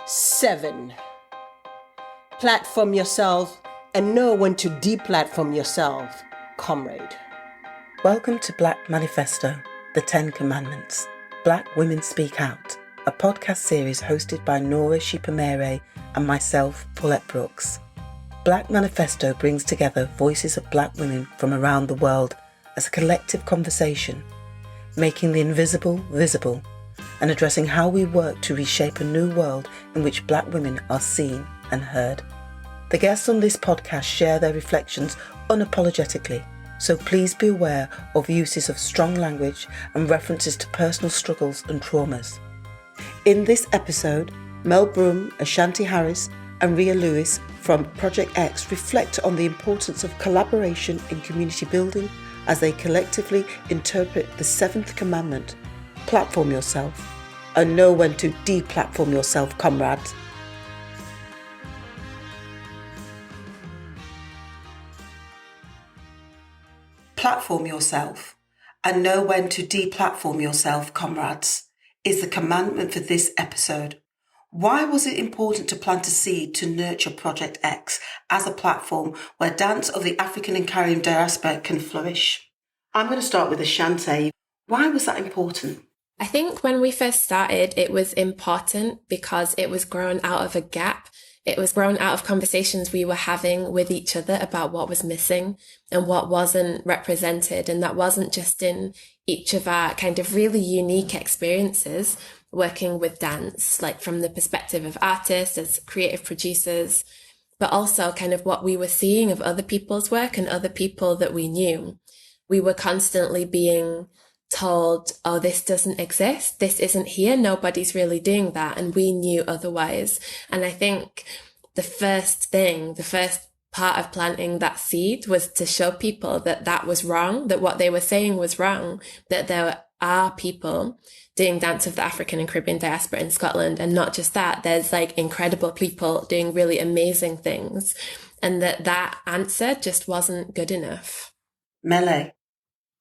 7. Platform yourself and know when to deplatform yourself, comrade. Welcome to Black Manifesto, the 10 Commandments. Black Women Speak Out, a podcast series hosted by Nora, chipaumire, and myself, Pawlet Brookes. Black Manifesto brings together voices of Black women from around the world as a collective conversation, making the invisible visible and addressing how we work to reshape a new world in which Black women are seen and heard. The guests on this podcast share their reflections unapologetically, so please be aware of uses of strong language and references to personal struggles and traumas. In this episode, Mele, Broomes, Ashanti Harris and Rhea Lewis from Project X reflect on the importance of collaboration in community building as they collectively interpret the 7th commandment, platform yourself, and know when to deplatform yourself, comrades. Platform yourself and know when to deplatform yourself, comrades, is the commandment for this episode. Why was it important to plant a seed to nurture Project X as a platform where dance of the African and Caribbean Diaspora can flourish? I'm going to start with Ashanti. Why was that important? I think when we first started, it was important because it was grown out of a gap. It was grown out of conversations we were having with each other about what was missing and what wasn't represented. And that wasn't just in each of our kind of really unique experiences working with dance, like from the perspective of artists as creative producers, but also kind of what we were seeing of other people's work and other people that we knew. We were constantly being told, oh, this doesn't exist. This isn't here. Nobody's really doing that. And we knew otherwise. And I think the first part of planting that seed was to show people that that was wrong, that what they were saying was wrong, that there are people doing dance of the African and Caribbean Diaspora in Scotland. And not just that, there's like incredible people doing really amazing things. And that answer just wasn't good enough. Mele.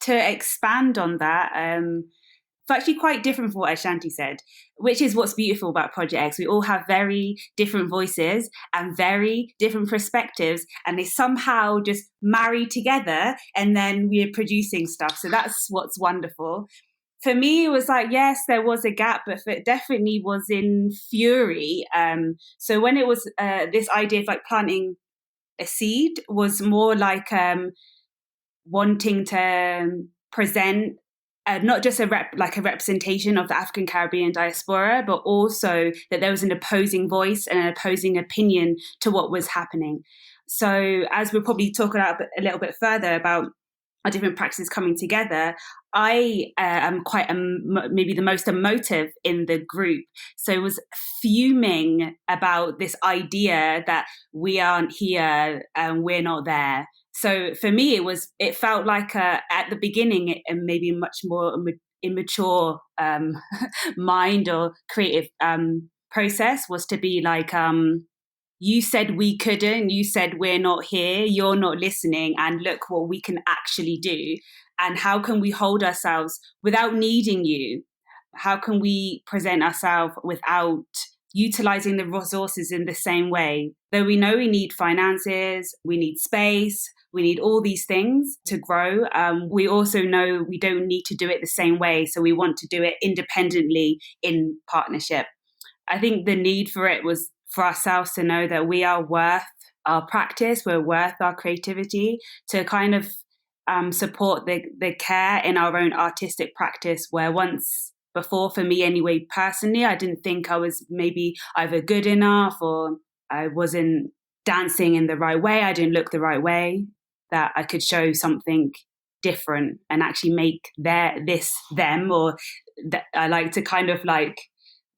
To expand on that, it's actually quite different from what Ashanti said, which is what's beautiful about Project X. We all have very different voices and very different perspectives, and they somehow just marry together, and then we're producing stuff. So that's what's wonderful. For me, it was like, yes, there was a gap, but it definitely was in fury. So when it was this idea of like planting a seed was more like wanting to present not just a representation of the African Caribbean diaspora, but also that there was an opposing voice and an opposing opinion to what was happening. So as we'll probably talk about a little bit further about our different practices coming together, I am quite maybe the most emotive in the group. So I was fuming about this idea that we aren't here and we're not there. So for me, it felt like at the beginning, maybe much more immature mind or creative process was to be like, you said we couldn't, you said we're not here, you're not listening, and look what we can actually do. And how can we hold ourselves without needing you? How can we present ourselves without utilizing the resources in the same way? Though we know we need finances, we need space, we need all these things to grow. We also know we don't need to do it the same way. So we want to do it independently in partnership. I think the need for it was for ourselves to know that we are worth our practice, we're worth our creativity, to kind of support the care in our own artistic practice, where once before, for me anyway, personally, I didn't think I was maybe either good enough or I wasn't dancing in the right way, I didn't look the right way, that I could show something different and actually make this them, or that I like to kind of like,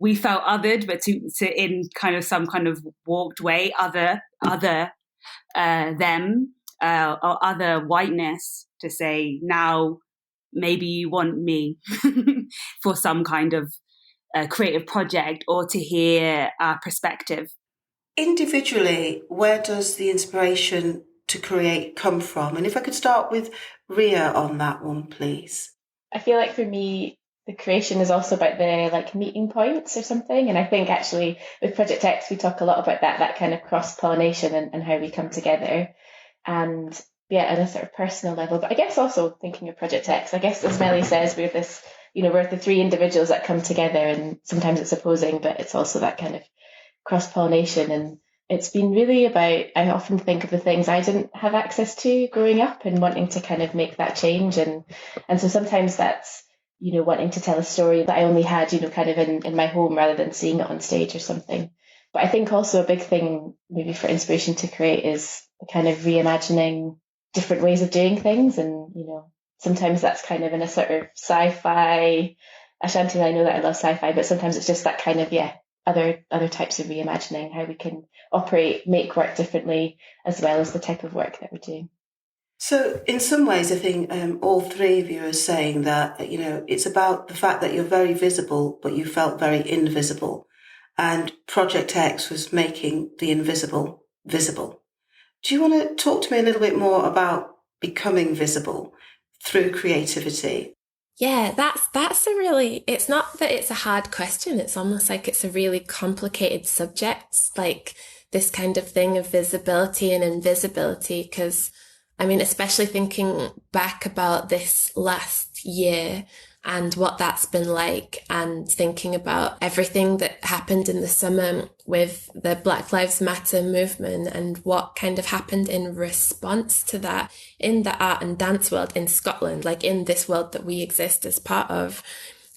we felt othered, but to in kind of some kind of warped way, other them or other whiteness, to say now maybe you want me for some kind of creative project or to hear our perspective. Individually, where does the inspiration to create come from? And if I could start with Rhea on that one, please. I feel like for me, the creation is also about the like meeting points or something. And I think actually with Project X, we talk a lot about that kind of cross-pollination and how we come together. And yeah, at a sort of personal level. But I guess also thinking of Project X, I guess as Mele says, we're this, we're the three individuals that come together, and sometimes it's opposing, but it's also that kind of cross-pollination. And it's been really about, I often think of the things I didn't have access to growing up and wanting to kind of make that change. And so sometimes that's, wanting to tell a story that I only had, kind of in my home rather than seeing it on stage or something. But I think also a big thing maybe for inspiration to create is kind of reimagining different ways of doing things. And, sometimes that's kind of in a sort of sci-fi, Ashanti, I know that I love sci-fi, but sometimes it's just that kind of, other types of reimagining, how we can operate, make work differently, as well as the type of work that we're doing. So in some ways, I think all three of you are saying that, it's about the fact that you're very visible, but you felt very invisible. And Project X was making the invisible visible. Do you want to talk to me a little bit more about becoming visible through creativity? Yeah, that's a really, it's not that it's a hard question. It's almost like it's a really complicated subject, like this kind of thing of visibility and invisibility. Because, especially thinking back about this last year and what that's been like, and thinking about everything that happened in the summer with the Black Lives Matter movement and what kind of happened in response to that in the art and dance world in Scotland, like in this world that we exist as part of.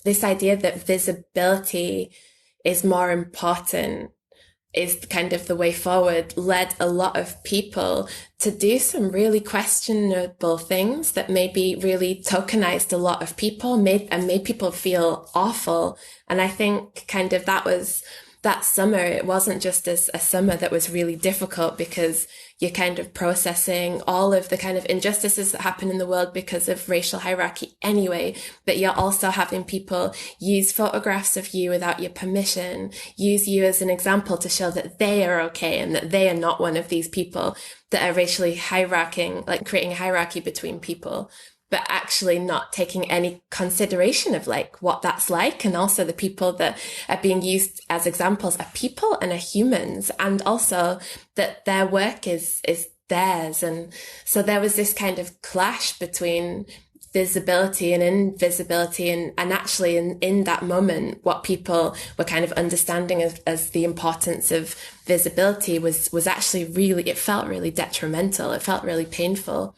This idea that visibility is more important is kind of the way forward, led a lot of people to do some really questionable things that maybe really tokenized a lot of people, made people feel awful. And I think kind of that summer, it wasn't just a summer that was really difficult because you're kind of processing all of the kind of injustices that happen in the world because of racial hierarchy anyway, but you're also having people use photographs of you without your permission, use you as an example to show that they are okay and that they are not one of these people that are racially hierarching, like creating a hierarchy between people, but actually not taking any consideration of like what that's like. And also the people that are being used as examples are people and are humans, and also that their work is theirs. And so there was this kind of clash between visibility and invisibility, and actually in that moment what people were kind of understanding as the importance of visibility was actually really, it felt really detrimental, it felt really painful.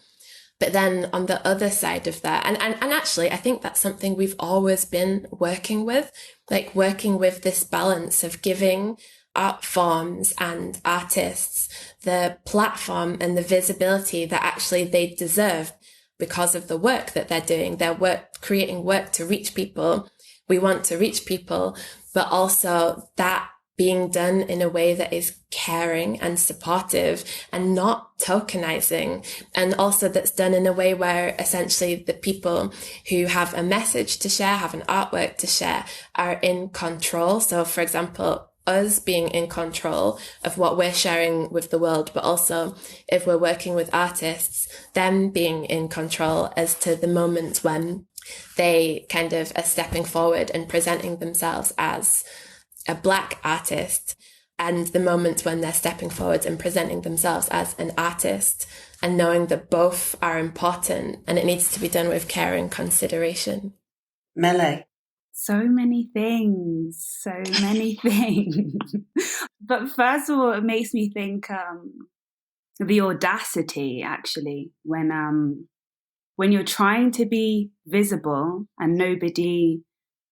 But then on the other side of that, and actually, I think that's something we've always been working with, like working with this balance of giving art forms and artists the platform and the visibility that actually they deserve because of the work that they're doing. They're creating work to reach people. We want to reach people, but also that being done in a way that is caring and supportive and not tokenizing. And also that's done in a way where essentially the people who have a message to share, have an artwork to share, are in control. So for example, us being in control of what we're sharing with the world, but also if we're working with artists, them being in control as to the moments when they kind of are stepping forward and presenting themselves as a Black artist, and the moments when they're stepping forward and presenting themselves as an artist, and knowing that both are important and it needs to be done with care and consideration. Mele. So many things. But first of all, it makes me think the audacity, actually, when you're trying to be visible and nobody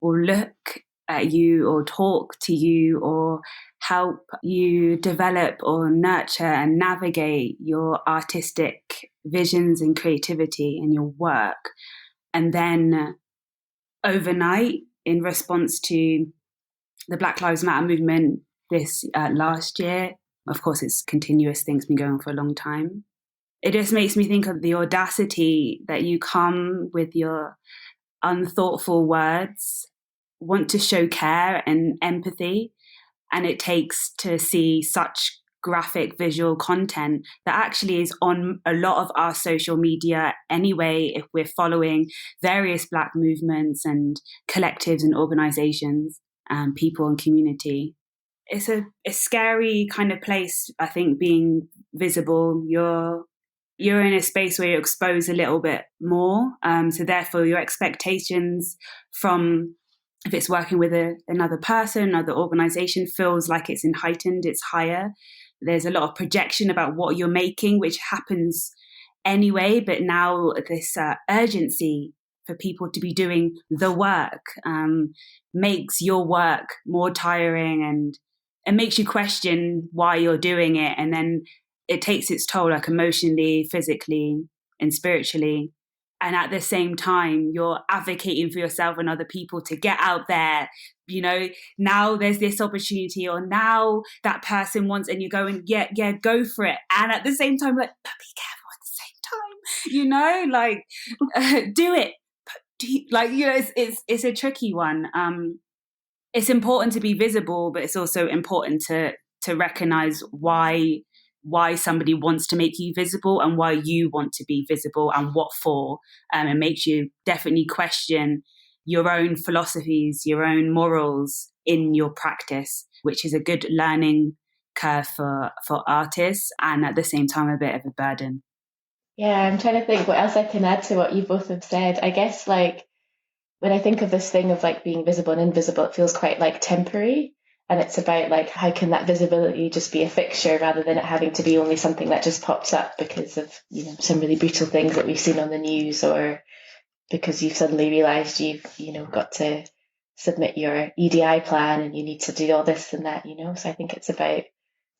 will look at you or talk to you or help you develop or nurture and navigate your artistic visions and creativity in your work. And then overnight, in response to the Black Lives Matter movement this last year, of course, it's continuous things been going on for a long time. It just makes me think of the audacity that you come with your unthoughtful words, want to show care and empathy, and it takes to see such graphic visual content that actually is on a lot of our social media anyway, if we're following various Black movements and collectives and organizations and people and community. It's a scary kind of place, I think, being visible. You're in a space where you're exposed a little bit more. So therefore your expectations from, if it's working with another person, another organization, feels like it's heightened, it's higher. There's a lot of projection about what you're making, which happens anyway, but now this urgency for people to be doing the work makes your work more tiring, and it makes you question why you're doing it. And then it takes its toll, like emotionally, physically, and spiritually. And at the same time, you're advocating for yourself and other people to get out there. You know, now there's this opportunity, or now that person wants, and you're going, yeah, go for it. And at the same time, like, but be careful at the same time, you know, like, do it. Like, you know, it's a tricky one. It's important to be visible, but it's also important to recognize why somebody wants to make you visible and why you want to be visible and what for. It makes you definitely question your own philosophies, your own morals in your practice, which is a good learning curve for artists, and at the same time a bit of a burden. Yeah, I'm trying to think what else I can add to what you both have said. I guess, like, when I think of this thing of like being visible and invisible, it feels quite like temporary. And it's about like, how can that visibility just be a fixture rather than it having to be only something that just pops up because of, you know, some really brutal things that we've seen on the news, or because you've suddenly realised you've, you know, got to submit your EDI plan and you need to do all this and that, you know. So I think it's about,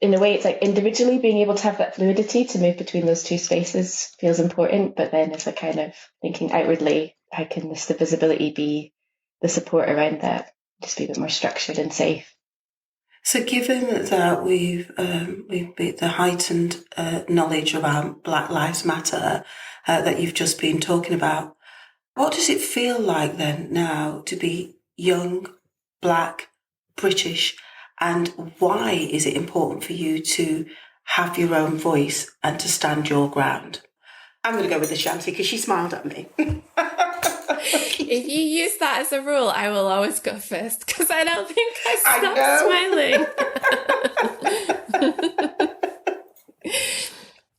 in a way, it's like individually being able to have that fluidity to move between those two spaces feels important. But then it's a kind of thinking outwardly, how can the visibility be the support around that, just be a bit more structured and safe. So given that we've the heightened knowledge around Black Lives Matter that you've just been talking about, what does it feel like then now to be young, Black, British, and why is it important for you to have your own voice and to stand your ground? I'm going to go with Ashanti because she smiled at me. If you use that as a rule, I will always go first because I don't think I smiling.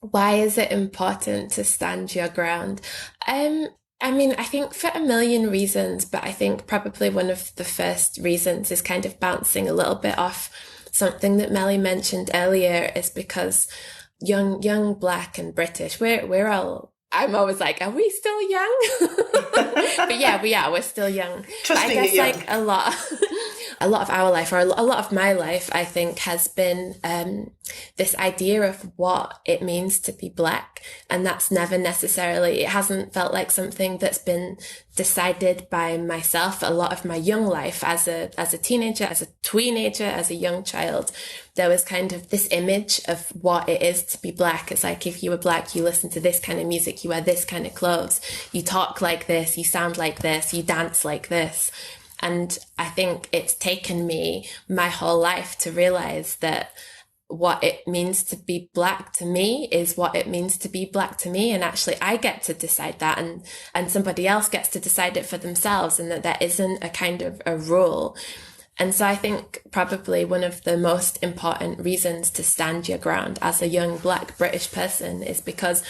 Why is it important to stand your ground? I mean, I think for a million reasons, but I think probably one of the first reasons is kind of bouncing a little bit off something that Mele mentioned earlier, is because young Black and British, we're all, I'm always like, are we still young? But yeah, we're still young. Trusting but I guess young. like a lot of our life, or a lot of my life, I think, has been this idea of what it means to be Black. And that's never necessarily, it hasn't felt like something that's been decided by myself. A lot of my young life as a teenager, as a tweenager, as a young child, there was kind of this image of what it is to be Black. It's like, if you were Black, you listen to this kind of music, you wear this kind of clothes, you talk like this, you sound like this, you dance like this. And I think it's taken me my whole life to realize that what it means to be Black to me is what it means to be Black to me. And actually I get to decide that, and somebody else gets to decide it for themselves, and that there isn't a kind of a rule. And so I think probably one of the most important reasons to stand your ground as a young Black British person is because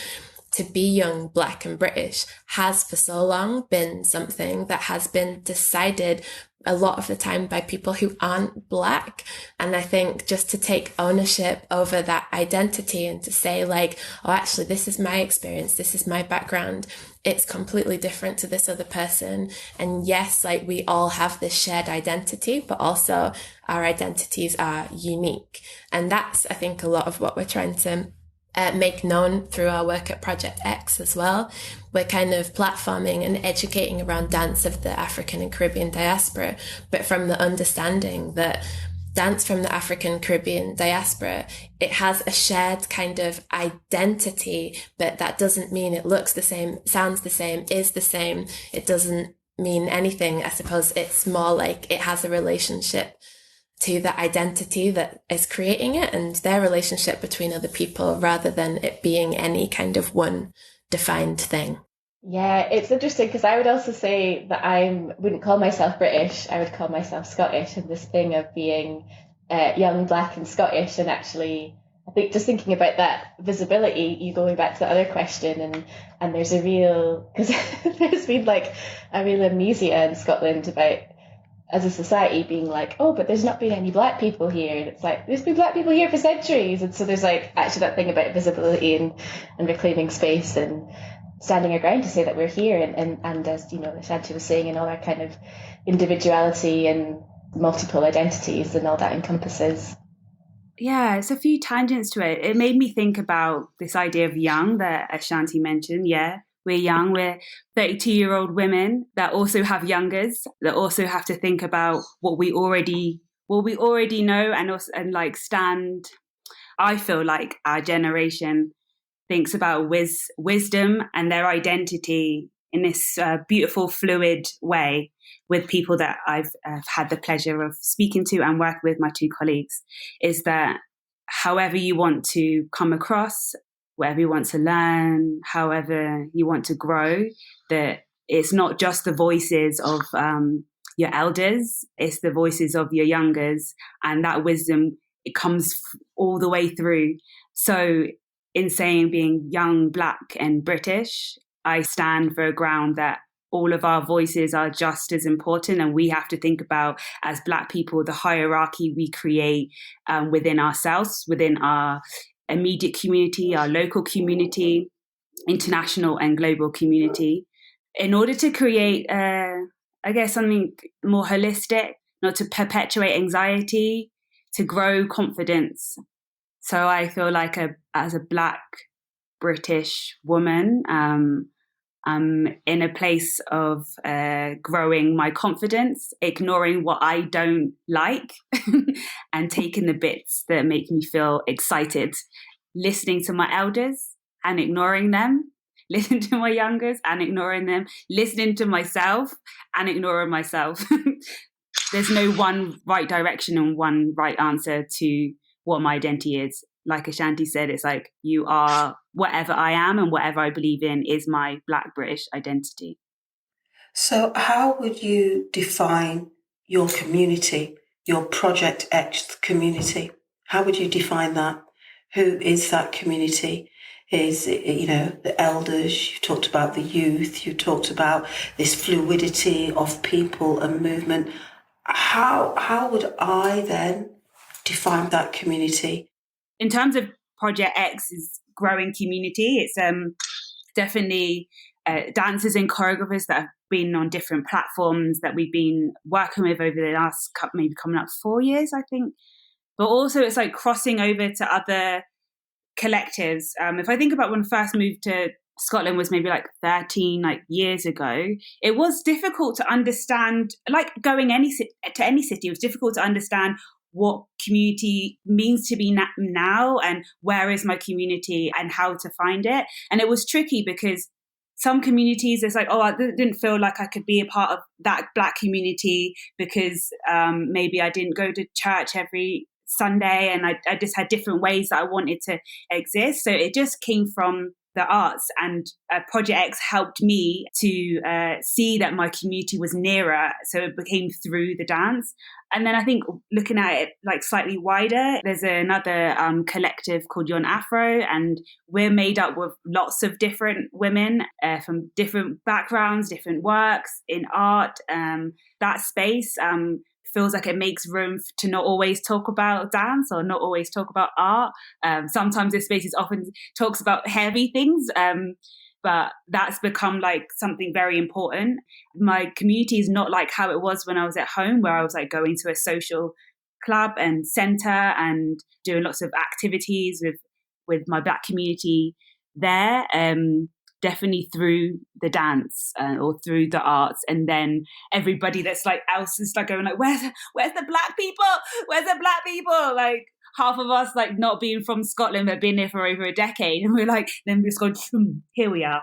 to be young, Black and British has for so long been something that has been decided a lot of the time by people who aren't Black. And I think just to take ownership over that identity and to say like, oh, actually, this is my experience, this is my background, it's completely different to this other person. And yes, like we all have this shared identity, but also our identities are unique. And that's, I think, a lot of what we're trying to make known through our work at Project X as well. We're kind of platforming and educating around dance of the African and Caribbean diaspora, but from the understanding that dance from the African Caribbean diaspora, it has a shared kind of identity, but that doesn't mean it looks the same, sounds the same, is the same. It doesn't mean anything. I suppose it's more like it has a relationship to the identity that is creating it and their relationship between other people, rather than it being any kind of one defined thing. Yeah, it's interesting because I would also say that wouldn't call myself British, I would call myself Scottish, and this thing of being young, black and Scottish. And actually, I think just thinking about that visibility, you going back to the other question, and there's a real, because there's been like a real amnesia in Scotland about, as a society, being like, oh, but there's not been any black people here. And it's like, there's been black people here for centuries. And so there's like actually that thing about visibility and reclaiming space and standing our ground to say that we're here. And as, you know, Ashanti was saying, and all our kind of individuality and multiple identities and all that encompasses. Yeah, it's a few tangents to it. It made me think about this idea of young that Ashanti mentioned. Yeah, we're young. We're 32-year-old women that also have youngers, that also have to think about what we already know, and also, and like stand. I feel like our generation thinks about wisdom and their identity in this beautiful, fluid way with people that I've had the pleasure of speaking to and work with, my two colleagues, is that however you want to come across, whatever you want to learn, however you want to grow, that it's not just the voices of your elders, it's the voices of your youngers, and that wisdom, it comes all the way through. So in saying being young, black and British, I stand for a ground that all of our voices are just as important, and we have to think about, as black people, the hierarchy we create within ourselves, within our immediate community, our local community, international and global community, in order to create, I guess, something more holistic, not to perpetuate anxiety, to grow confidence. So I feel like as a black British woman, I'm in a place of growing my confidence, ignoring what I don't like, and taking the bits that make me feel excited, listening to my elders and ignoring them, listening to my youngers and ignoring them, listening to myself and ignoring myself. There's no one right direction and one right answer to what my identity is. Like Ashanti said, it's like, you are whatever I am, and whatever I believe in is my Black British identity. So how would you define your community, your Project X community? How would you define that? Who is that community? Is it, you know, the elders? You talked about the youth. You talked about this fluidity of people and movement. How would I then define that community? In terms of Project X's growing community, it's definitely dancers and choreographers that have been on different platforms that we've been working with over the last maybe coming up 4 years, I think. But also it's like crossing over to other collectives. If I think about when I first moved to Scotland, was maybe like 13 years ago, it was difficult to understand, like going to any city, it was difficult to understand what community means to be now, and where is my community and how to find it. And it was tricky because some communities, it's like, oh, I didn't feel like I could be a part of that Black community because maybe I didn't go to church every Sunday, and I just had different ways that I wanted to exist. So it just came from the arts, and Project X helped me to see that my community was nearer. So it became through the dance. And then I think looking at it like slightly wider, there's another collective called Yon Afro, and we're made up with lots of different women from different backgrounds, different works in art. That space feels like it makes room to not always talk about dance or not always talk about art. Sometimes this space often talks about heavy things, but that's become like something very important. My community is not like how it was when I was at home, where I was like going to a social club and centre and doing lots of activities with my Black community there. Definitely through the dance or through the arts, and then everybody that's like else is like going like, where's the Black people? Where's the Black people? Like half of us like not being from Scotland but been here for over a decade, and we're like, then we just go, here we are,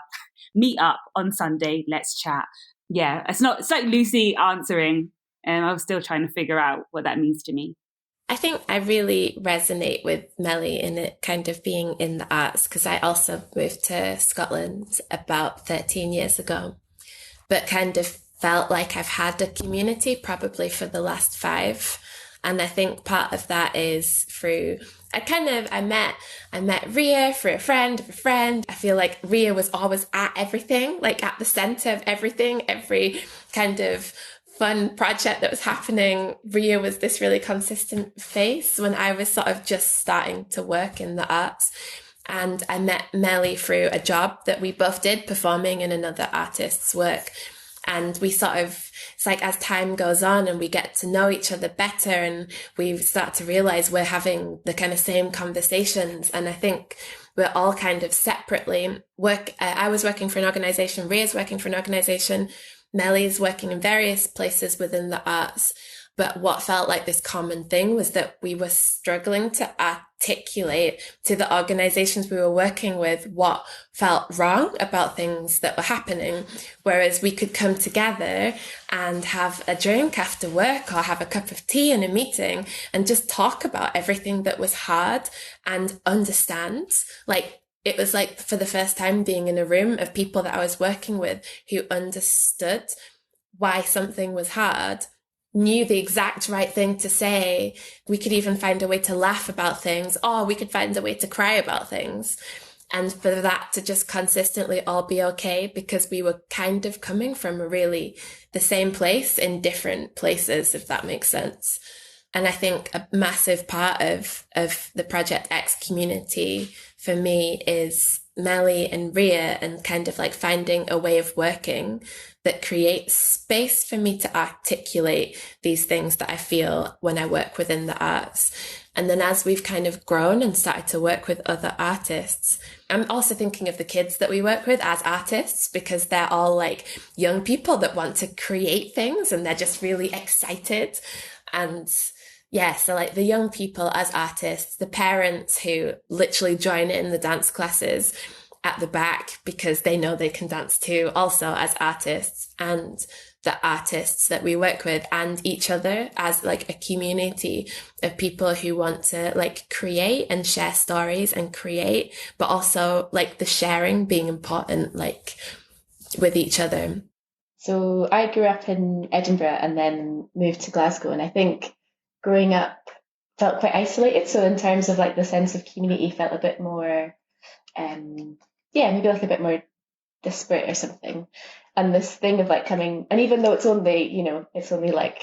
meet up on Sunday, let's chat. Yeah, it's like Lucy answering, and I'm still trying to figure out what that means to me. I think I really resonate with Mele in it kind of being in the arts, because I also moved to Scotland about 13 years ago, but kind of felt like I've had a community probably for the last 5. And I think part of that is through, I met Rhea through a friend of a friend. I feel like Rhea was always at everything, like at the center of everything, every kind of fun project that was happening. Rhea was this really consistent face when I was sort of just starting to work in the arts. And I met Mele through a job that we both did, performing in another artist's work. And we sort of, it's like as time goes on and we get to know each other better and we start to realize we're having the kind of same conversations. And I think we're all kind of separately I was working for an organization, Rhea's working for an organization, Mele's working in various places within the arts. But what felt like this common thing was that we were struggling to articulate to the organizations we were working with what felt wrong about things that were happening. Whereas we could come together and have a drink after work or have a cup of tea in a meeting and just talk about everything that was hard and understand. Like, it was like for the first time being in a room of people that I was working with who understood why something was hard, knew the exact right thing to say. We could even find a way to laugh about things, or we could find a way to cry about things. And for that to just consistently all be okay, because we were kind of coming from really the same place in different places, if that makes sense. And I think a massive part of the Project X community for me is Mele and Rhea, and kind of like finding a way of working that creates space for me to articulate these things that I feel when I work within the arts. And then as we've kind of grown and started to work with other artists, I'm also thinking of the kids that we work with as artists, because they're all like young people that want to create things and they're just really excited. And yeah, so like the young people as artists, the parents who literally join in the dance classes at the back because they know they can dance too, also as artists, and the artists that we work with and each other as like a community of people who want to like create and share stories and create, but also like the sharing being important, like with each other. So I grew up in Edinburgh and then moved to Glasgow, and I think growing up felt quite isolated. So in terms of like the sense of community felt a bit more, maybe like a bit more disparate or something. And this thing of like coming, and even though it's only like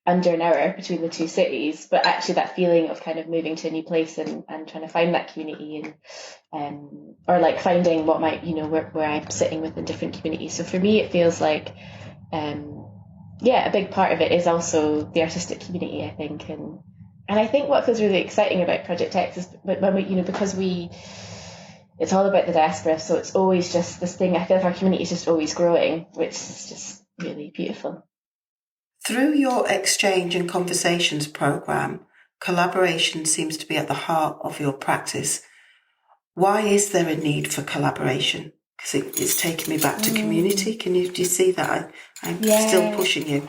under an hour between the two cities, but actually that feeling of kind of moving to a new place and trying to find that community and or like finding what might, where I'm sitting within different communities. So for me, it feels like, a big part of it is also the artistic community, I think. And I think what feels really exciting about Project X is when we, because it's all about the diaspora. So it's always just this thing. I feel like our community is just always growing, which is just really beautiful. Through your exchange and conversations program, collaboration seems to be at the heart of your practice. Why is there a need for collaboration? Because it's taking me back to community. Do you see that? I'm still pushing you.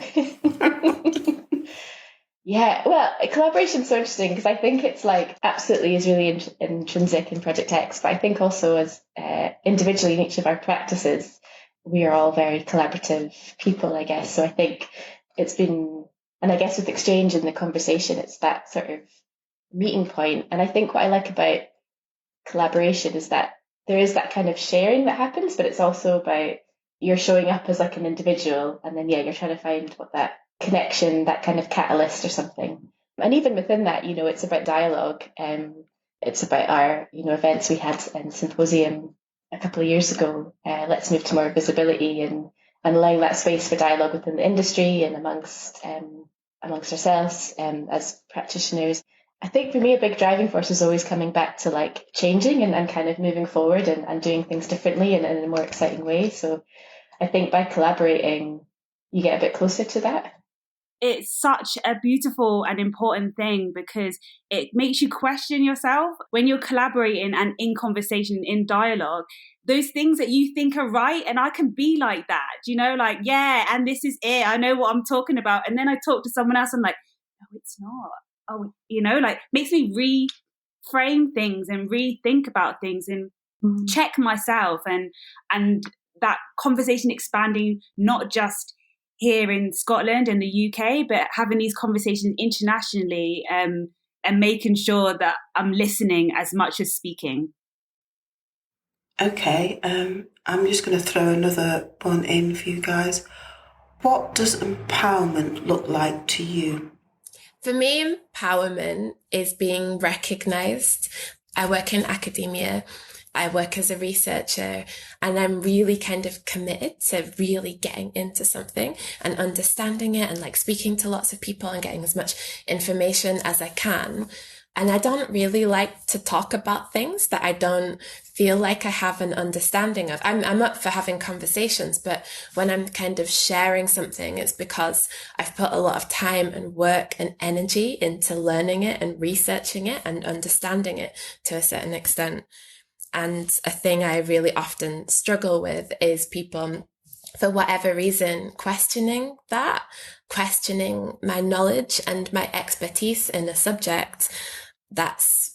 Yeah, well, collaboration is so interesting because I think it's like absolutely is really intrinsic in Project X, but I think also as individually in each of our practices, we are all very collaborative people, I guess. So I think it's been, and I guess with exchange and the conversation, it's that sort of meeting point. And I think what I like about collaboration is that there is that kind of sharing that happens, but it's also about you're showing up as like an individual, and then you're trying to find what that connection, that kind of catalyst or something. And even within that, it's about dialogue. It's about our, events we had in Symposium a couple of years ago. Let's move to more visibility and allowing that space for dialogue within the industry and amongst ourselves as practitioners. I think for me, a big driving force is always coming back to like changing and kind of moving forward and doing things differently and in a more exciting way. So I think by collaborating, you get a bit closer to that. It's such a beautiful and important thing because it makes you question yourself when you're collaborating and in conversation, in dialogue, those things that you think are right. And I can be like that, like, yeah, and this is it. I know what I'm talking about. And then I talk to someone else, I'm like, no, it's not. oh, like makes me reframe things and rethink about things and check myself, and that conversation expanding, not just here in Scotland and the UK, but having these conversations internationally, and making sure that I'm listening as much as speaking. Okay, I'm just going to throw another one in for you guys. What does empowerment look like to you? For me, empowerment is being recognized. I work in academia. I work as a researcher, and I'm really kind of committed to really getting into something and understanding it and like speaking to lots of people and getting as much information as I can. And I don't really like to talk about things that I don't feel like I have an understanding of. I'm up for having conversations, but when I'm kind of sharing something, it's because I've put a lot of time and work and energy into learning it and researching it and understanding it to a certain extent. And a thing I really often struggle with is people, for whatever reason, questioning my knowledge and my expertise in a subject. That's,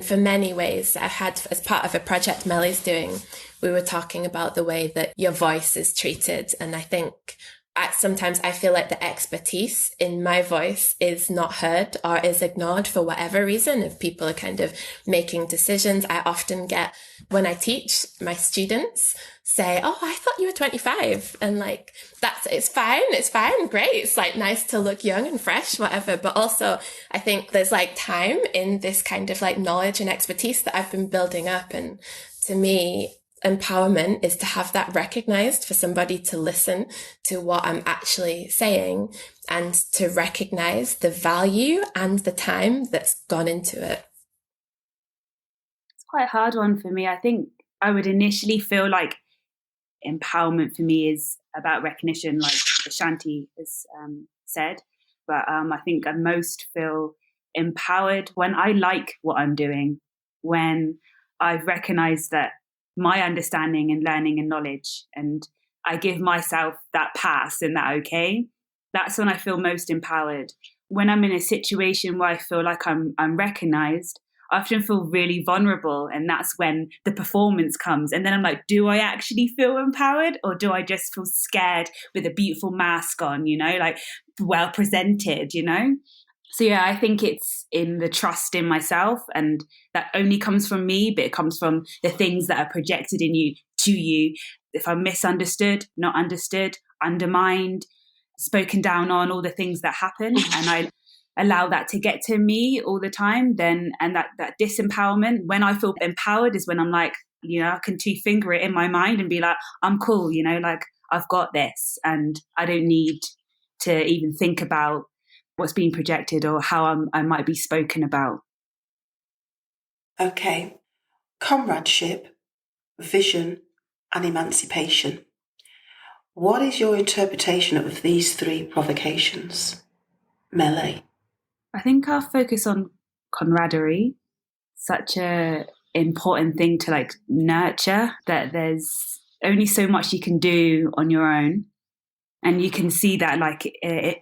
for many ways I've had as part of a project Mele's doing, we were talking about the way that your voice is treated. And I think sometimes I feel like the expertise in my voice is not heard or is ignored for whatever reason. If people are kind of making decisions, I often get, when I teach, my students say, oh, I thought you were 25. And like, it's fine, great. It's like nice to look young and fresh, whatever. But also I think there's like time in this kind of like knowledge and expertise that I've been building up. And to me, empowerment is to have that recognized, for somebody to listen to what I'm actually saying and to recognize the value and the time that's gone into it. It's quite a hard one for me. I think I would initially feel like empowerment for me is about recognition, like Ashanti has said. But I think I most feel empowered when I like what I'm doing, when I've recognized that my understanding and learning and knowledge, and I give myself that pass and that okay, that's when I feel most empowered. When I'm in a situation where I feel like I'm recognized, I often feel really vulnerable, and that's when the performance comes. And then I'm like, do I actually feel empowered, or do I just feel scared with a beautiful mask on, like well presented, So I think it's in the trust in myself, and that only comes from me, but it comes from the things that are projected in you to you. If I'm misunderstood, not understood, undermined, spoken down on, all the things that happen, and I allow that to get to me all the time, then, and that disempowerment, when I feel empowered is when I'm like, I can two-finger it in my mind and be like, I'm cool, like I've got this, and I don't need to even think about what's being projected or how I might be spoken about. Okay. Comradeship, vision, and emancipation. What is your interpretation of these three provocations? Mele. I think I'll focus on camaraderie, such a important thing to like nurture, that there's only so much you can do on your own. And you can see that like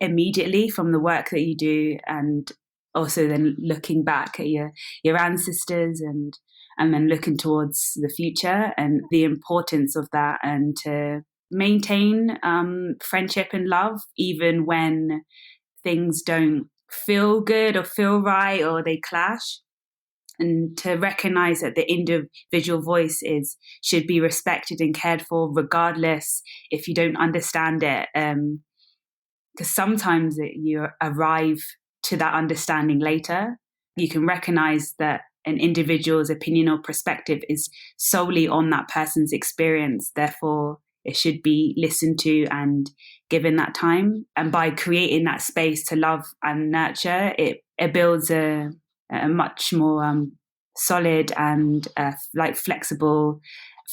immediately from the work that you do, and also then looking back at your ancestors and then looking towards the future and the importance of that, and to maintain friendship and love even when things don't feel good or feel right or they clash. And to recognize that the individual voice should be respected and cared for, regardless if you don't understand it. Because sometimes you arrive to that understanding later. You can recognize that an individual's opinion or perspective is solely on that person's experience. Therefore, it should be listened to and given that time. And by creating that space to love and nurture, it builds a much more solid and like flexible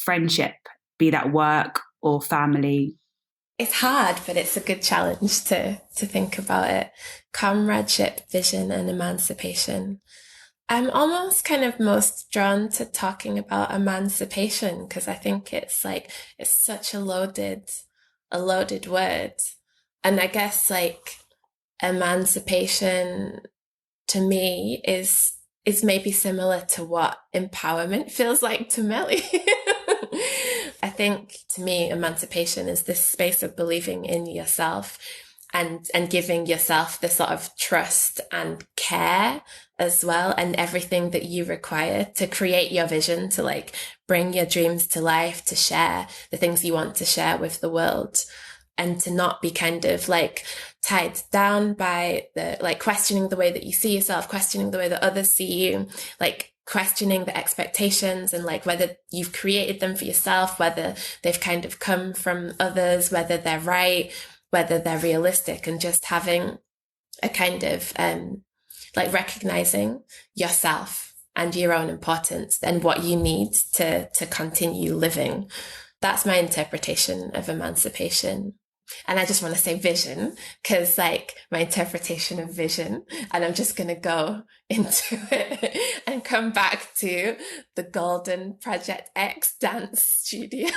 friendship, be that work or family. It's hard, but it's a good challenge to think about it. Comradeship, vision, and emancipation. I'm almost kind of most drawn to talking about emancipation because I think it's such a loaded word. And I guess like emancipation to me is maybe similar to what empowerment feels like to Mele. I think to me, emancipation is this space of believing in yourself and giving yourself the sort of trust and care as well, and everything that you require to create your vision, to like bring your dreams to life, to share the things you want to share with the world, and to not be kind of like tied down by the like questioning the way that you see yourself, questioning the way that others see you, like questioning the expectations and like whether you've created them for yourself, whether they've kind of come from others, whether they're right, whether they're realistic, and just having a kind of like recognizing yourself and your own importance and what you need to continue living. That's my interpretation of emancipation. And I just want to say vision, because like my interpretation of vision, and I'm just going to go into it and come back to the Golden Project X dance studio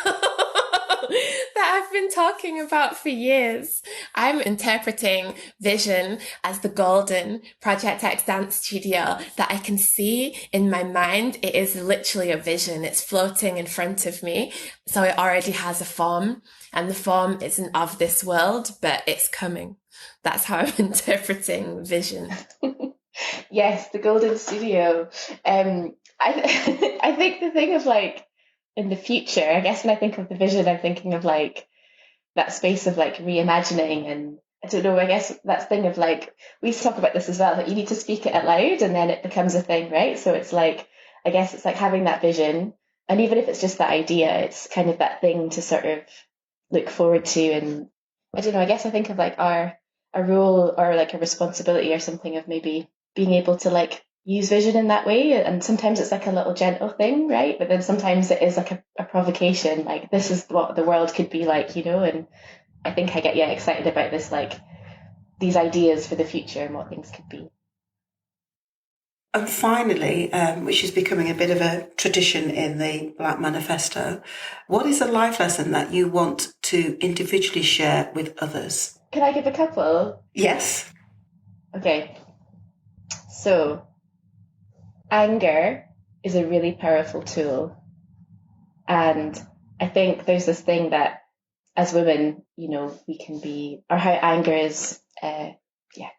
that I've been talking about for years. I'm interpreting vision as the Golden Project X dance studio that I can see in my mind. It is literally a vision. It's floating in front of me. So it already has a form, and the form isn't of this world, but it's coming. That's how I'm interpreting vision. Yes, the Golden Studio. I think the thing of like, in the future, I guess when I think of the vision, I'm thinking of like that space of like reimagining, and I don't know, I guess that thing of like, we talk about this as well, that you need to speak it out loud and then it becomes a thing, right? So it's like, I guess it's like having that vision, and even if it's just that idea, it's kind of that thing to sort of look forward to. And I don't know, I guess I think of like a role or like a responsibility or something of maybe being able to like use vision in that way. And sometimes it's like a little gentle thing, right? But then sometimes it is like a provocation, like this is what the world could be like, you know? And I think I get excited about this, like these ideas for the future and what things could be. And finally, which is becoming a bit of a tradition in the Black Manifesto, what is a life lesson that you want to individually share with others? Can I give a couple? Yes. Okay. So, anger is a really powerful tool. And I think there's this thing that as women, you know, we can be, or how anger is,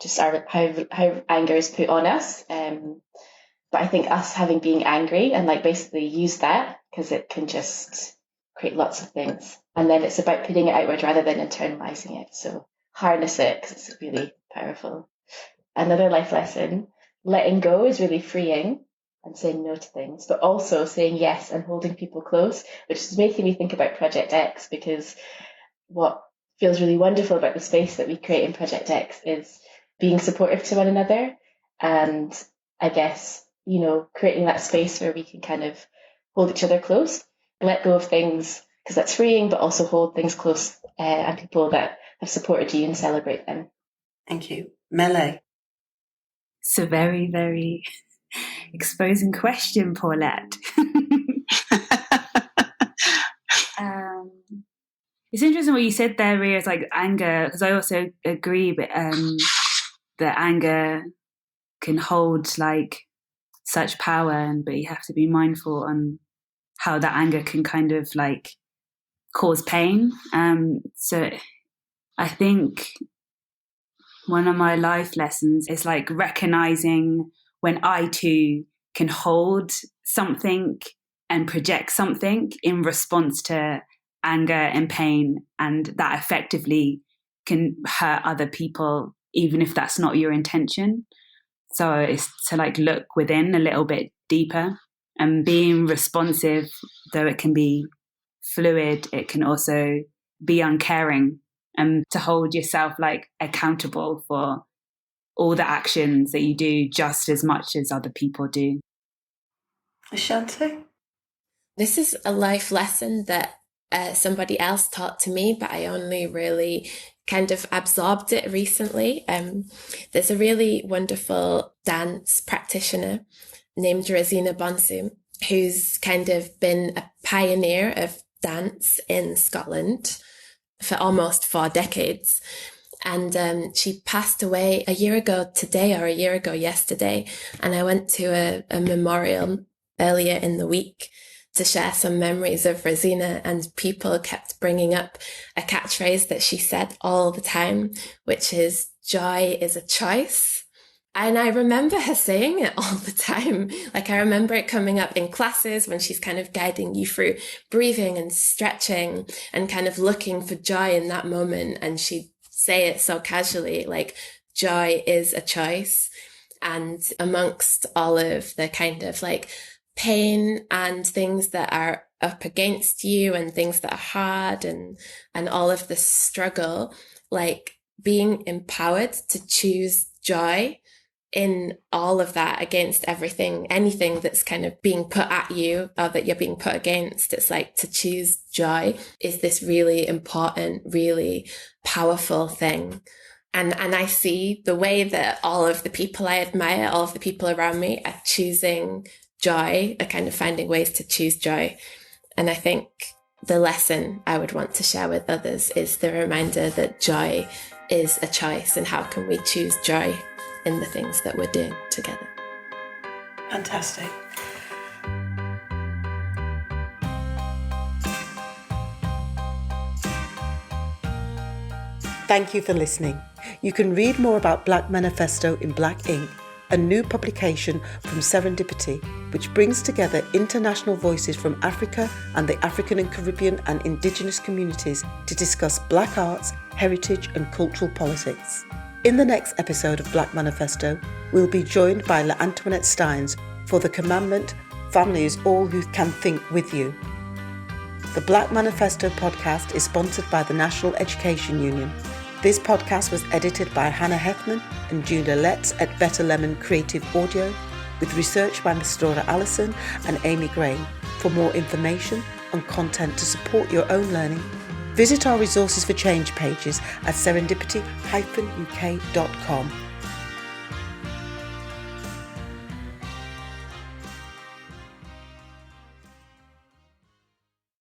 just how anger is put on us. But I think us being angry and like basically use that, because it can just create lots of things. And then it's about putting it outward rather than internalizing it. So harness it, because it's really powerful. Another life lesson, letting go is really freeing, and saying no to things, but also saying yes and holding people close, which is making me think about Project X, because what feels really wonderful about the space that we create in Project X is being supportive to one another. And I guess, you know, creating that space where we can kind of hold each other close, let go of things, because that's freeing, but also hold things close and people that have supported you and celebrate them. Thank you. Mele. It's a very, very exposing question, Pawlet. It's interesting what you said there, Rhea, is like anger, because I also agree that anger can hold like such power, but you have to be mindful on how that anger can kind of like cause pain. So I think one of my life lessons is like recognizing when I too can hold something and project something in response to anger and pain, and that effectively can hurt other people, even if that's not your intention. So it's to like look within a little bit deeper, and being responsive, though it can be fluid, it can also be uncaring, and to hold yourself like accountable for all the actions that you do just as much as other people do. Ashanti? This is a life lesson that somebody else taught to me, but I only really kind of absorbed it recently. There's a really wonderful dance practitioner named Rosina Bonsu, who's kind of been a pioneer of dance in Scotland for almost 4 decades. And she passed away a year ago today, or a year ago yesterday. And I went to a memorial earlier in the week to share some memories of Rosina, and people kept bringing up a catchphrase that she said all the time, which is, joy is a choice. And I remember her saying it all the time. Like, I remember it coming up in classes when she's kind of guiding you through breathing and stretching and kind of looking for joy in that moment. And she'd say it so casually, like, joy is a choice. And amongst all of the kind of like pain and things that are up against you and things that are hard and all of the struggle, like being empowered to choose joy in all of that against everything, anything that's kind of being put at you or that you're being put against. It's like, to choose joy is this really important, really powerful thing. And I see the way that all of the people I admire, all of the people around me are choosing joy, are kind of finding ways to choose joy. And I think the lesson I would want to share with others is the reminder that joy is a choice, and how can we choose joy in the things that we're doing together. Fantastic. Thank you for listening. You can read more about Black Manifesto in Black Ink, a new publication from Serendipity, which brings together international voices from Africa and the African and Caribbean and Indigenous communities to discuss Black arts, heritage and cultural politics. In the next episode of Black Manifesto, we'll be joined by La Antoinette Steins for the commandment, family is all who can think with you. The Black Manifesto podcast is sponsored by the National Education Union. This podcast was edited by Hannah Heffman and Julia Letts at Better Lemon Creative Audio, with research by Mistora Allison and Amy Grain. For more information and content to support your own learning, visit our Resources for Change pages at serendipity-uk.com.